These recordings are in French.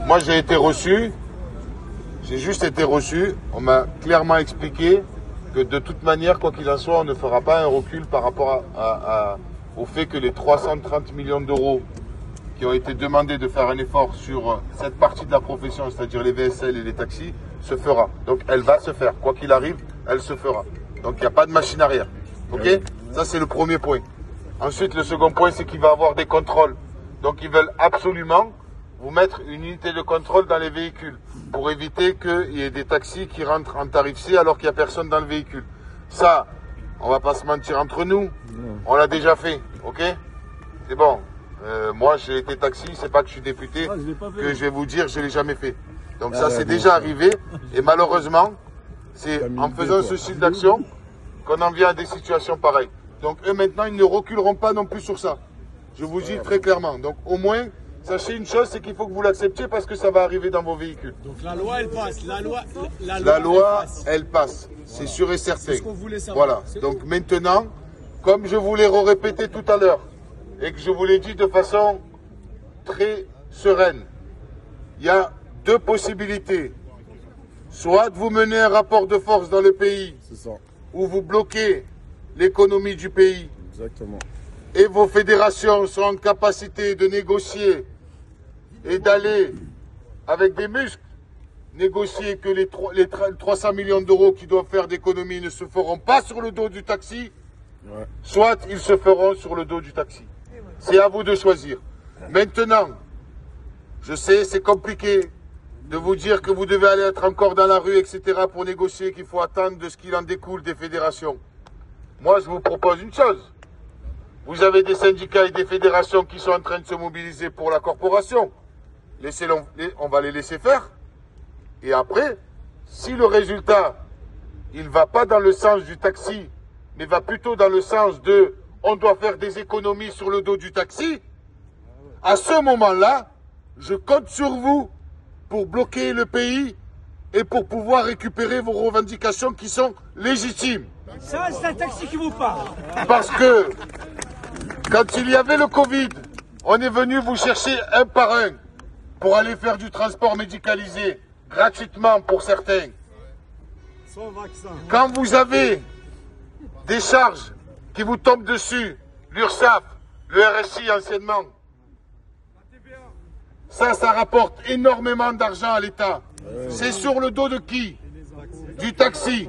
Moi, j'ai été reçu. J'ai juste été reçu. On m'a clairement expliqué que de toute manière, quoi qu'il en soit, on ne fera pas un recul par rapport au fait que les 330 millions d'euros qui ont été demandés de faire un effort sur cette partie de la profession, c'est-à-dire les VSL et les taxis, se fera. Donc elle va se faire. Quoi qu'il arrive, elle se fera. Donc il n'y a pas de machine arrière. Ok? Ça, c'est le premier point. Ensuite, le second point, c'est qu'il va y avoir des contrôles. Donc ils veulent absolument vous mettre une unité de contrôle dans les véhicules pour éviter qu'il y ait des taxis qui rentrent en tarif C alors qu'il n'y a personne dans le véhicule. Ça, on va pas se mentir entre nous, on l'a déjà fait, ok? C'est bon. Moi, j'ai été taxi, c'est pas que je suis député, que je vais vous dire, je l'ai jamais fait. Donc ça, c'est déjà arrivé. Et malheureusement, c'est en faisant ce style d'action qu'on en vient à des situations pareilles. Donc eux, maintenant, ils ne reculeront pas non plus sur ça. Je vous dis très clairement. Donc au moins, sachez une chose, c'est qu'il faut que vous l'acceptiez parce que ça va arriver dans vos véhicules. Donc la loi, elle passe. La loi, elle passe. C'est sûr et certain. C'est ce qu'on voulait savoir. Voilà. Donc maintenant, comme je vous l'ai répété tout à l'heure, et que je vous l'ai dit de façon très sereine, il y a deux possibilités. Soit vous menez un rapport de force dans le pays, où vous bloquez l'économie du pays. Exactement. Et vos fédérations sont en capacité de négocier et d'aller avec des muscles, négocier que les 300 millions d'euros qui doivent faire d'économie ne se feront pas sur le dos du taxi, soit ils se feront sur le dos du taxi. C'est à vous de choisir. Maintenant, je sais, c'est compliqué de vous dire que vous devez aller être encore dans la rue, etc. pour négocier, qu'il faut attendre de ce qu'il en découle des fédérations. Moi, je vous propose une chose. Vous avez des syndicats et des fédérations qui sont en train de se mobiliser pour la corporation. On va les laisser faire. Et après, si le résultat, il ne va pas dans le sens du taxi, mais va plutôt dans le sens de on doit faire des économies sur le dos du taxi, à ce moment-là, je compte sur vous pour bloquer le pays et pour pouvoir récupérer vos revendications qui sont légitimes. Ça, c'est un taxi qui vous parle. Parce que quand il y avait le Covid, on est venu vous chercher un par un pour aller faire du transport médicalisé, gratuitement pour certains. Sans vaccin. Quand vous avez des charges qui vous tombent dessus, l'URSSAF, le RSI anciennement, ça rapporte énormément d'argent à l'État. C'est sur le dos de qui? Du taxi.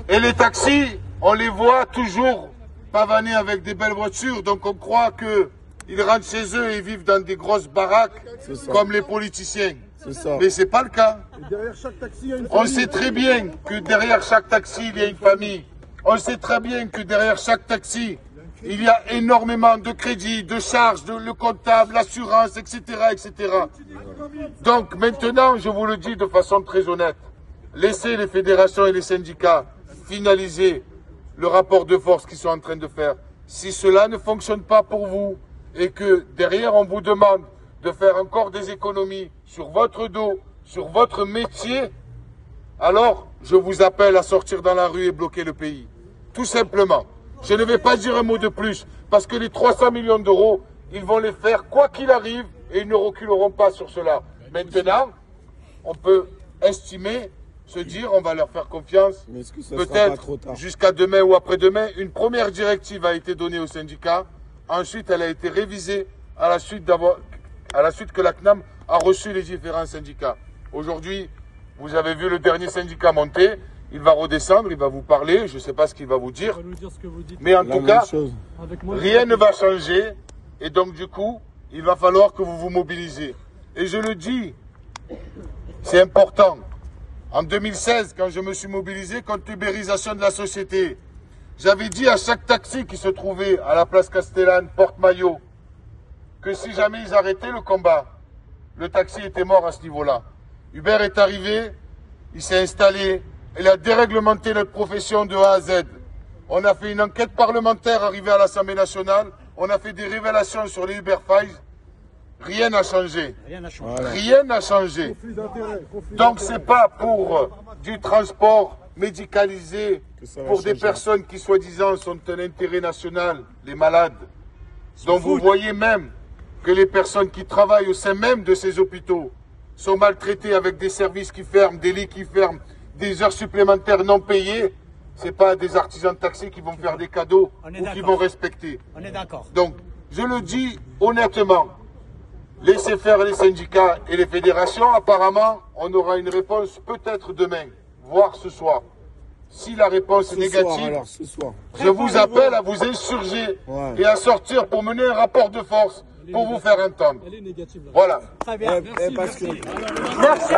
Et les taxis, on les voit toujours pavaner avec des belles voitures, donc on croit qu'ils rentrent chez eux et vivent dans des grosses baraques comme les politiciens. Mais c'est pas le cas. On sait très bien que derrière chaque taxi, il y a une famille. On sait très bien que derrière chaque taxi, il y a énormément de crédits, de charges, le comptable, l'assurance, etc., etc. Donc maintenant, je vous le dis de façon très honnête, laissez les fédérations et les syndicats finaliser le rapport de force qu'ils sont en train de faire. Si cela ne fonctionne pas pour vous et que derrière on vous demande de faire encore des économies sur votre dos, sur votre métier, alors je vous appelle à sortir dans la rue et bloquer le pays. Tout simplement. Je ne vais pas dire un mot de plus parce que les 300 millions d'euros, ils vont les faire quoi qu'il arrive et ils ne reculeront pas sur cela. Maintenant, on peut estimer, se dire, on va leur faire confiance, peut-être jusqu'à demain ou après-demain. Une première directive a été donnée aux syndicats, ensuite elle a été révisée à la suite que la CNAM a reçu les différents syndicats. Aujourd'hui, vous avez vu le dernier syndicat monter, il va redescendre, il va vous parler, je ne sais pas ce qu'il va vous dire, mais en tout cas, rien ne va changer et donc du coup, il va falloir que vous vous mobilisez. Et je le dis, c'est important. En 2016, quand je me suis mobilisé contre l'ubérisation de la société, j'avais dit à chaque taxi qui se trouvait à la place Castellane, Porte-Maillot, que si jamais ils arrêtaient le combat, le taxi était mort à ce niveau-là. Uber est arrivé, il s'est installé, il a déréglementé notre profession de A à Z. On a fait une enquête parlementaire arrivée à l'Assemblée nationale, on a fait des révélations sur les Uber Files. Rien n'a changé. Rien n'a changé. Donc c'est pas pour du transport médicalisé, pour des personnes qui soi-disant sont un intérêt national, les malades, dont vous voyez même que les personnes qui travaillent au sein même de ces hôpitaux sont maltraitées avec des services qui ferment, des lits qui ferment, des heures supplémentaires non payées, ce n'est pas des artisans de taxi qui vont faire des cadeaux ou qui vont respecter. On est d'accord. Donc, je le dis honnêtement, laissez faire les syndicats et les fédérations. Apparemment, on aura une réponse peut-être demain, voire ce soir. Si la réponse est négative, je vous appelle à vous insurger et à sortir pour mener un rapport de force pour vous faire entendre. Voilà. Très bien. Merci. Merci.